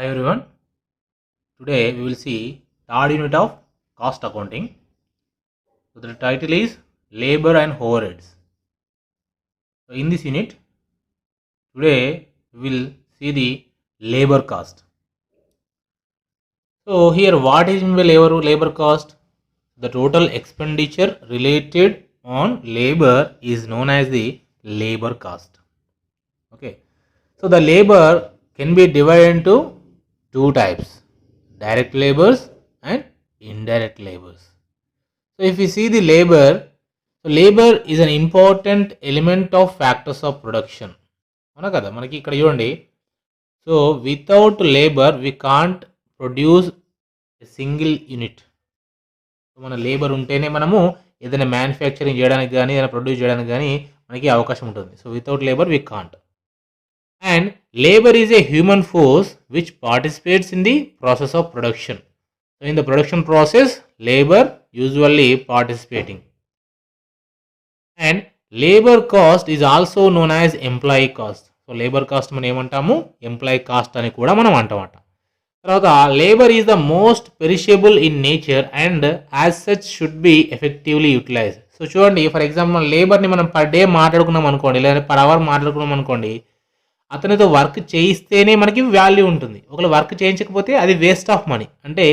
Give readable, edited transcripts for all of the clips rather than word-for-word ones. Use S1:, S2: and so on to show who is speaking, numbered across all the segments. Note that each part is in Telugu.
S1: Hi everyone. Today we will see third unit of cost accounting. So the title is labor and overheads. So in this unit, today we will see the labor cost. So here what is mean by labor cost? The total expenditure related on labor is known as the labor cost. Okay. So the labor can be divided into two types, direct labors and indirect labors. So if we see the labor, so labor is an important element of factors of production. అవునా కదా, మనకి ఇక్కడ చూడండి. So without labour we can't produce single unit. మన లేబర్ ఉంటేనే మనము ఏదైనా మ్యానుఫ్యాక్చరింగ్ చేయడానికి కానీ ఏదైనా ప్రొడ్యూస్ చేయడానికి కానీ మనకి అవకాశం ఉంటుంది. So without labour we can't. And labour is a human force which participates in the process of production. So in the production process labour usually participating. And labour cost is also known as employee cost. So labour cost మనం ఏమంటాము, ఎంప్లాయీ కాస్ట్ అని కూడా మనం అంటామట. తర్వాత labour is the most perishable in nature and as such should be effectively utilise. So చూడండి, ఫర్ ఎగ్జాంపుల్ లేబర్ని మనం పర్ డే మాట్లాడుకున్నాం అనుకోండి, లేదా పర్ అవర్ మాట్లాడుకున్నాం అనుకోండి, అతనితో వర్క్ చేయిస్తేనే మనకి వాల్యూ ఉంటుంది. ఒకవేళ వర్క్ చేయించకపోతే అది వేస్ట్ ఆఫ్ మనీ. అంటే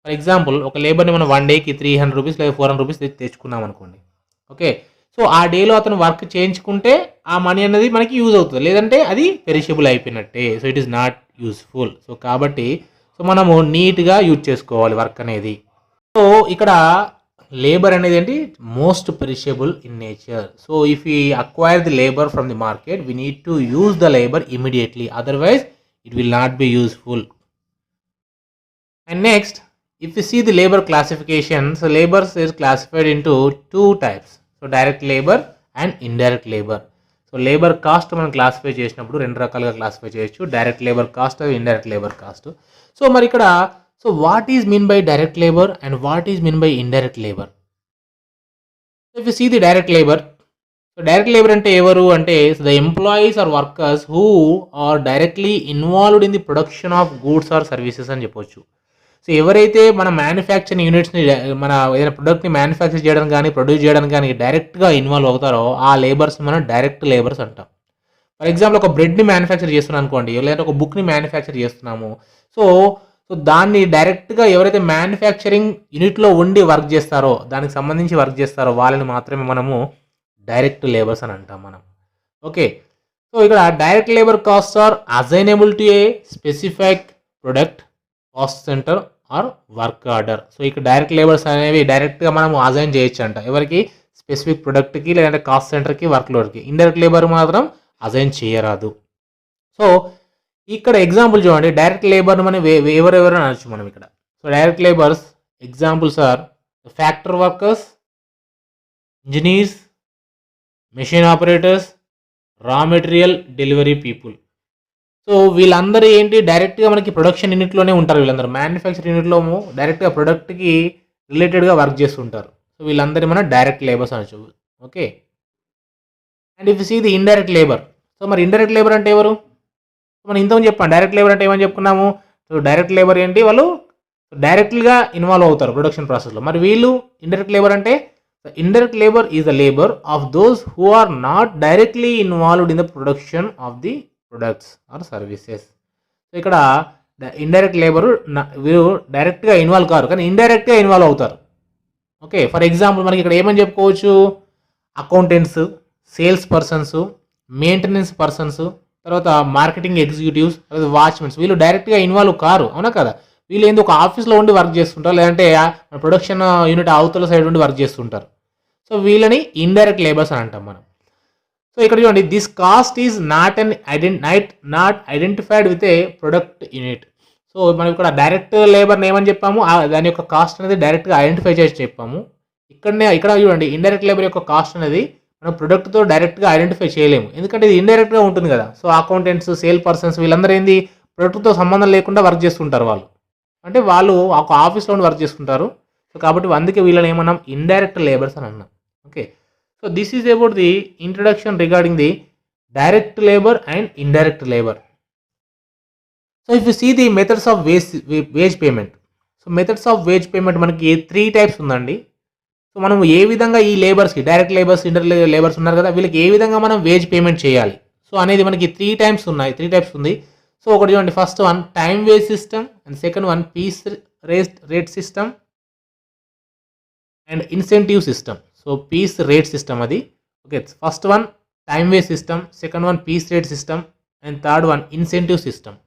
S1: ఫర్ ఎగ్జాంపుల్ ఒక లేబర్ని మనం 1 డేకి 300 రూపీస్ లేదా 400 రూపీస్ తెచ్చుకున్నాం అనుకోండి. ఓకే, సో ఆ డేలో అతను వర్క్ చేయించుకుంటే ఆ మనీ అనేది మనకి యూజ్ అవుతుంది, లేదంటే అది పెరిషబుల్ అయిపోయినట్టే. So it is not useful. So కాబట్టి మనము నీట్గా యూజ్ చేసుకోవాలి వర్క్ అనేది. సో ఇక్కడ లేబర్ అనేది ఏంటి, most perishable in nature. So if you acquire the labour from the market we need to use the labour immediately, otherwise it will not be useful. And next, if you see the labor classification, so labor is classified into two types. So direct labor and indirect labor. So labor cost మనం క్లాసిఫై చేసినప్పుడు రెండు రకాలుగా క్లాసిఫై చేయొచ్చు, direct labour cost, indirect labour cost. So మరి ఇక్కడ so what is mean by direct labour and what is mean by indirect labour? If you see the direct labour, so direct labour అంటే ఎవరు అంటే the employees or workers who are directly involved in the production of goods or services అని చెప్పొచ్చు. సో ఎవరైతే మన మ్యానుఫ్యాక్చరింగ్ యూనిట్స్ని, మన ఏదైనా ప్రొడక్ట్ని మ్యానుఫ్యాక్చర్ చేయడానికి కానీ ప్రొడ్యూస్ చేయడానికి కానీ డైరెక్ట్గా ఇన్వాల్వ్ అవుతారో ఆ లేబర్స్ని మనం డైరెక్ట్ లేబర్స్ అంటాం. ఫర్ ఎగ్జాంపుల్ ఒక బ్రెడ్ని మ్యానుఫ్యాక్చర్ చేస్తున్నాం అనుకోండి, లేదంటే ఒక బుక్ని మ్యానుఫ్యాక్చర్ చేస్తున్నాము. సో సో దాన్ని డైరెక్ట్గా ఎవరైతే మ్యానుఫ్యాక్చరింగ్ యూనిట్లో ఉండి వర్క్ చేస్తారో, దానికి సంబంధించి వర్క్ చేస్తారో వాళ్ళని మాత్రమే మనము డైరెక్ట్ లేబర్స్ అని అంటాం మనం. ఓకే, సో ఇక్కడ direct labour cost are assignable to a specific product, cost centre or work order. So ఇక్కడ డైరెక్ట్ లేబర్స్ అనేవి డైరెక్ట్గా మనం అసైన్ చేయొచ్చు అంట, ఎవరికి, స్పెసిఫిక్ ప్రొడక్ట్కి లేదంటే కాస్ట్ సెంటర్కి, వర్క్ లోడ్కి. ఇండైరెక్ట్ లేబర్ మాత్రం అసైన్ చేయరాదు. సో ఇక్కడ ఎగ్జాంపుల్ చూడండి, డైరెక్ట్ లేబర్ని మనం ఎవరెవరు అనొచ్చు మనం ఇక్కడ. So direct labours examples are factory workers, engineers, machine operators, raw material delivery people. So వీళ్ళందరూ ఏంటి, డైరెక్ట్గా మనకి ప్రొడక్షన్ యూనిట్లోనే ఉంటారు. వీళ్ళందరూ మ్యానుఫ్యాక్చరింగ్ యూనిట్లో డైరెక్ట్గా ప్రొడక్ట్కి రిలేటెడ్గా వర్క్ చేస్తుంటారు. సో వీళ్ళందరూ మనం డైరెక్ట్ లేబర్స్ అనొచ్చు. Okay, and if see the indirect labour, so మరి ఇండైరెక్ట్ లేబర్ అంటే ఎవరు? మనం ఇంతకుముందు చెప్పాం డైరెక్ట్ లేబర్ అంటే ఏమని చెప్పుకున్నాము. సో డైరెక్ట్ లేబర్ ఏంటి, వాళ్ళు డైరెక్ట్గా ఇన్వాల్వ్ అవుతారు ప్రొడక్షన్ ప్రాసెస్లో. మరి వీళ్ళు ఇండైరెక్ట్ లేబర్ అంటే indirect labour is the labour of those who are not directly involved in the production of the products or services. So ఇక్కడ ఇండైరెక్ట్ లేబరు వీరు డైరెక్ట్గా ఇన్వాల్వ్ కారు, కానీ ఇండైరెక్ట్గా ఇన్వాల్వ్ అవుతారు. ఓకే, ఫర్ ఎగ్జాంపుల్ మనకి ఇక్కడ ఏమని చెప్పుకోవచ్చు, accountants, sales persons, maintenance persons, తర్వాత మార్కెటింగ్ ఎగ్జిక్యూటివ్స్, తర్వాత వాచ్మెన్స్. వీళ్ళు డైరెక్ట్గా ఇన్వాల్వ్ కారు, అవునా కదా. వీళ్ళు ఏంది ఒక ఆఫీస్లో ఉండి వర్క్ చేస్తుంటారు, లేదంటే ప్రొడక్షన్ యూనిట్ అవతల సైడ్ ఉండి వర్క్ చేస్తుంటారు. సో వీళ్ళని ఇండైరెక్ట్ లేబర్స్ అని అంటాం మనం. సో ఇక్కడ చూడండి, this cost is not identified with a product unit. So మనం ఇక్కడ డైరెక్ట్ లేబర్ని ఏమని చెప్పాము, దాని యొక్క కాస్ట్ అనేది డైరెక్ట్గా ఐడెంటిఫై చేసి చెప్పాము. ఇక్కడ చూడండి, ఇండైరెక్ట్ లేబర్ యొక్క కాస్ట్ అనేది మనం ప్రొడక్ట్తో డైరెక్ట్గా ఐడెంటిఫై చేయలేము, ఎందుకంటే ఇది ఇండైరెక్ట్గా ఉంటుంది కదా. సో అకౌంటెంట్స్, సేల్ పర్సన్స్ వీళ్ళందరూ ఏంది, ప్రొడక్ట్తో సంబంధం లేకుండా వర్క్ చేస్తుంటారు. వాళ్ళు అంటే వాళ్ళు ఒక ఆఫీస్లో ఉండి వర్క్ చేస్తుంటారు. సో కాబట్టి అందుకే వీళ్ళని ఏమన్నాం, ఇండైరెక్ట్ లేబర్స్ అని అన్నాం. Okay, so this is about the introduction regarding the direct labour and indirect labour. So if you see the methods of wage payment, so methods of wage payment మనకి 3 టైప్స్ ఉందండి. సో మనం ఏ విధంగా ఈ లేబర్స్కి, డైరెక్ట్ లేబర్స్, ఇండైరెక్ట్ లేబర్స్ ఉన్నారు కదా, వీళ్ళకి ఏ విధంగా మనం వేజ్ పేమెంట్ చేయాలి సో అనేది మనకి 3 టైప్స్ ఉన్నాయి, 3 టైప్స్ ఉంది. సో ఒకటి చూడండి, first one time wage system, and second one piece rate system and incentive system. So piece rate system అది. Okay, first one time wage system, second one piece rate system, and third one incentive system.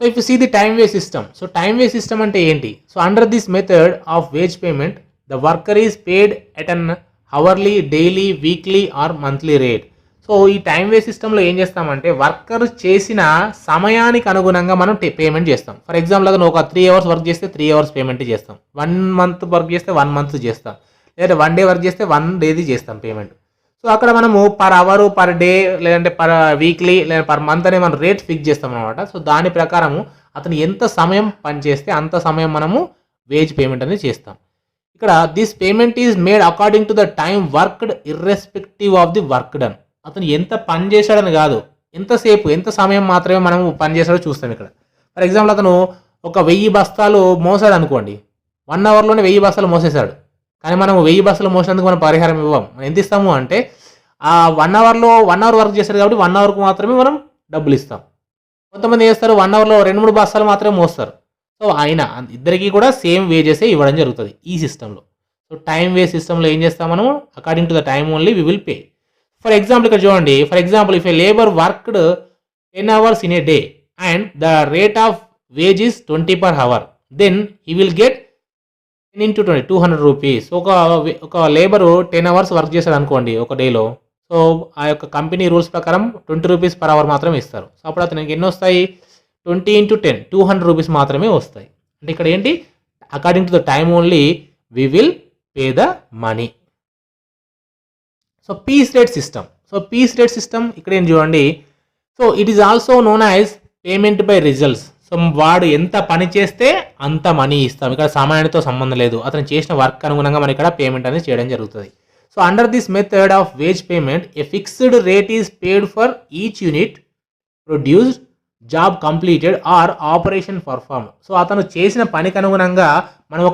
S1: So if you see the time wage system, so time wage system అంటే ఏంటి? So under this method of wage payment the worker is paid at an hourly, daily, weekly or monthly rate. So ఈ టైం వేస్ సిస్టంలో ఏం చేస్తామంటే వర్కర్ చేసిన సమయానికి అనుగుణంగా మనం పేమెంట్ చేస్తాం. ఫర్ ఎగ్జాంపుల్ నువ్వు ఒక 3 అవర్స్ వర్క్ చేస్తే 3 అవర్స్ పేమెంట్ చేస్తాం, 1 మంత్ వర్క్ చేస్తే 1 మంత్ చేస్తాం, లేదా 1 డే వర్క్ చేస్తే 1 డేది చేస్తాం పేమెంట్. సో అక్కడ మనము పర్ అవరు, పర్ డే, లేదంటే పర్ వీక్లీ, లేదా పర్ మంత్ అనే మనం రేట్ ఫిక్స్ చేస్తాం అనమాట. సో దాని ప్రకారము అతను ఎంత సమయం పని చేస్తే అంత సమయం మనము వేజ్ పేమెంట్ అనేది చేస్తాం. ఇక్కడ this payment is made according to the time worked irrespective of the work done. అతను ఎంత పని చేశాడని కాదు, ఎంతసేపు, ఎంత సమయం మాత్రమే మనం పని చేశాడో చూస్తాం ఇక్కడ. ఫర్ ఎగ్జాంపుల్ అతను ఒక 1000 బస్తాలు మోసాడు అనుకోండి, 1 అవర్లోనే 1000 బస్తాలు మోసేశాడు. కానీ మనం 1000 బస్తాలు మోసినందుకు మనం పరిహారం ఇవ్వం. మనం ఎంత ఇస్తాము అంటే ఆ 1 అవర్లో 1 అవర్ వర్క్ చేశాడు కాబట్టి 1 అవర్కు మాత్రమే మనం డబ్బులు ఇస్తాం. కొంతమంది ఏం చేస్తారు, 1 అవర్లో 2-3 బస్తాలు మాత్రమే మోస్తారు. సో ఆయన ఇద్దరికి కూడా సేమ్ వేజెసే ఇవ్వడం జరుగుతుంది ఈ సిస్టంలో. సో టైం వేజ్ సిస్టంలో ఏం చేస్తాం మనము, according to the time only we will pay. For example ఇక్కడ చూడండి, for example if a labour worked 10 hours in a day and the rate of wage is 20 per hour, then he will get 10 into 20, 200 rupees. ఒక లేబరు 10 hours వర్క్ చేశాడు అనుకోండి ఒక డేలో. సో ఆ యొక్క కంపెనీ రూల్స్ ప్రకారం 20 రూపీస్ పర్ అవర్ మాత్రమే ఇస్తారు. సో అప్పుడు అతనికి ఎన్ని వస్తాయి, 20 into 10, 200 రూపీస్ మాత్రమే వస్తాయి. అంటే ఇక్కడ ఏంటి, according to the time only we will pay the money. So piece rate system, so piece rate system ఇక్కడ ఏం చూడండి, so it is also known as payment by results. So వాడు ఎంత పని చేస్తే అంత మనీ ఇస్తాం. ఇక్కడ సమయానితో సంబంధం లేదు, అతను చేసిన వర్క్ అనుగుణంగా మనం ఇక్కడ పేమెంట్ అనేది చేయడం జరుగుతుంది. So under this method of wage payment a fixed rate is paid for each unit produced, job completed or operation perform. So అతను చేసిన పనికి అనుగుణంగా మనం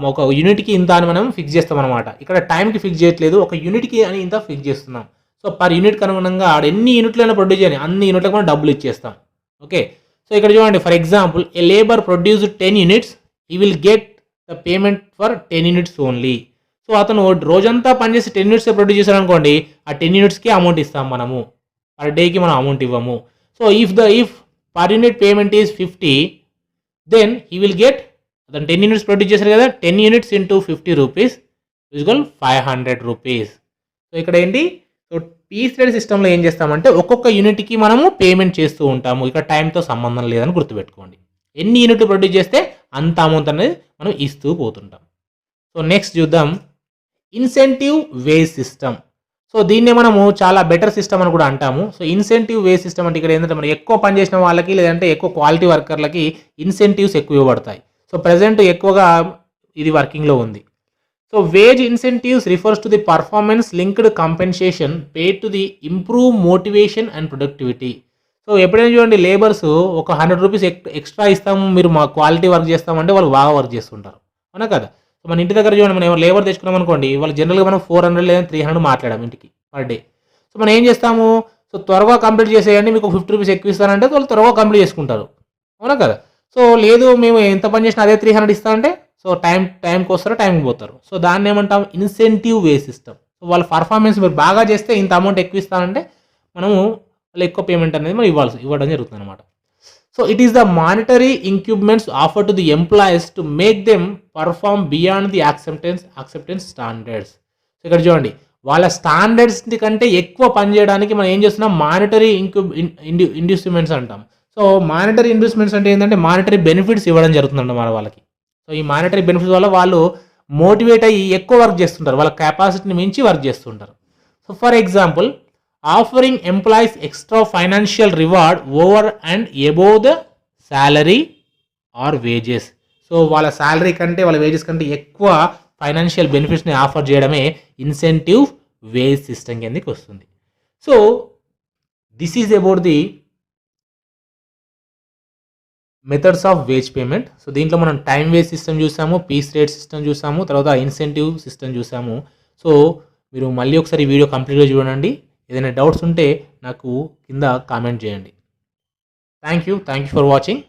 S1: ఒక యూనిట్కి ఇంత అని మనం ఫిక్స్ చేస్తాం అనమాట. ఇక్కడ టైంకి ఫిక్స్ చేయట్లేదు, ఒక యూనిట్కి అని ఇంత ఫిక్స్ చేస్తున్నాం. సో పర్ యూనిట్కి అనుగుణంగా ఆడ ఎన్ని యూనిట్లైనా ప్రొడ్యూస్ చేయని అన్ని యూనిట్లకు మనం డబ్బులు ఇచ్చేస్తాం. ఓకే, సో ఇక్కడ చూడండి, for example A labour produced 10 units, ఈ will get the payment for 10 units only. So అతను రోజంతా పనిచేసి 10 units ప్రొడ్యూస్ చేశాడు అనుకోండి, ఆ 10 unitsకి అమౌంట్ ఇస్తాం మనము, పర్ డేకి మనం అమౌంట్ ఇవ్వము. So if per unit payment is 50, then he will get, అతను 10 units ప్రొడ్యూస్ చేశారు కదా, 10 units into 50 rupees equal 500 rupees. So ఇక్కడ ఏంటి, సో పీస్ రేట్ సిస్టంలో ఏం చేస్తామంటే ఒక్కొక్క యూనిట్కి మనము పేమెంట్ చేస్తూ ఉంటాము. ఇక్కడ టైంతో సంబంధం లేదని గుర్తుపెట్టుకోండి, ఎన్ని యూనిట్లు ప్రొడ్యూస్ చేస్తే అంత అమౌంట్ అనేది మనం ఇస్తూ పోతుంటాం. సో నెక్స్ట్ చూద్దాం ఇన్సెంటివ్ వేజ్ సిస్టమ్. సో దీన్నే మనము చాలా బెటర్ సిస్టమ్ అని కూడా అంటాము. సో ఇన్సెంటివ్ వేజ్ సిస్టమ్ అంటే ఇక్కడ ఏంటంటే మనం ఎక్కువ పని చేసిన వాళ్ళకి, లేదంటే ఎక్కువ క్వాలిటీ వర్కర్లకి ఇన్సెంటివ్స్ ఎక్కువ ఇవ్వబడతాయి. సో ప్రజెంట్ ఎక్కువగా ఇది వర్కింగ్లో ఉంది. So wage incentives refers to the performance linked compensation paid to the improve motivation and productivity. So ఎప్పుడైనా చూడండి, లేబర్స్ ఒక 100 రూపీస్ ఎక్స్ట్రా ఇస్తాము, మీరు మా క్వాలిటీ వర్క్ చేస్తామంటే వాళ్ళు బాగా వర్క్ చేస్తుంటారు, అవునా కదా. సో మన ఇంటి దగ్గర చూడండి, మనం లేబర్ తెచ్చుకున్నాం అనుకోండి, వాళ్ళు జనరల్గా మనం 400 లేదా 300 మాట్లాడాం ఇంటికి పర్ డే. సో మనం ఏం చేస్తాము, సో త్వరగా కంప్లీట్ చేసేయండి, మీకు 50 రూపీస్ ఎక్కువ ఇస్తానంటే వాళ్ళు త్వరగా కంప్లీట్ చేసుకుంటారు, అవునా కదా. సో లేదు మేము ఎంత పని చేసినా అదే 300 ఇస్తానంటే సో టైంకి వస్తారో టైంకి పోతారు. సో దాన్ని ఏమంటాం, ఇన్సెంటివ్ వే సిస్టమ్. సో వాళ్ళ పర్ఫార్మెన్స్ మీరు బాగా చేస్తే ఇంత అమౌంట్ ఎక్కువ ఇస్తానంటే మనము వాళ్ళు ఎక్కువ పేమెంట్ అనేది మనం ఇవ్వడం జరుగుతుంది అనమాట. So it is the monetary increments offer to the employees to make them perform beyond the acceptance standards. So ఇక్కడ చూడండి, వాళ్ళ స్టాండర్డ్స్ కంటే ఎక్కువ పని చేయడానికి మనం ఏం చేస్తున్నాం, మానిటరీ ఇండ్యూస్మెంట్స్ అంటాం. సో మానిటరీ ఇన్వెస్ట్మెంట్స్ అంటే ఏంటంటే మానిటరీ బెనిఫిట్స్ ఇవ్వడం జరుగుతుందంట మన వాళ్ళకి. సో ఈ మానిటరీ బెనిఫిట్స్ వల్ల వాళ్ళు మోటివేట్ అయ్యి ఎక్కువ వర్క్ చేస్తుంటారు, వాళ్ళ కెపాసిటీని మించి వర్క్ చేస్తుంటారు. So for example offering employees extra financial reward over and above the salary or wages. So వాళ్ళ శాలరీ కంటే, వాళ్ళ వేజెస్ కంటే ఎక్కువ ఫైనాన్షియల్ బెనిఫిట్స్ని ఆఫర్ చేయడమే ఇన్సెంటివ్ వేజ్ సిస్టమ్ కిందకి వస్తుంది. So this is about the methods of wage payment. So దీంట్లో మనం టైం వేజ్ సిస్టమ్ చూసాము, పీస్ రేట్ సిస్టమ్ చూసాము, తర్వాత ఇన్సెంటివ్ సిస్టమ్ చూసాము. సో మీరు మళ్ళీ ఒకసారి వీడియో కంప్లీట్గా చూడండి. ఏదైనా డౌట్స్ ఉంటే నాకు కింద కామెంట్ చేయండి. Thank you for watching.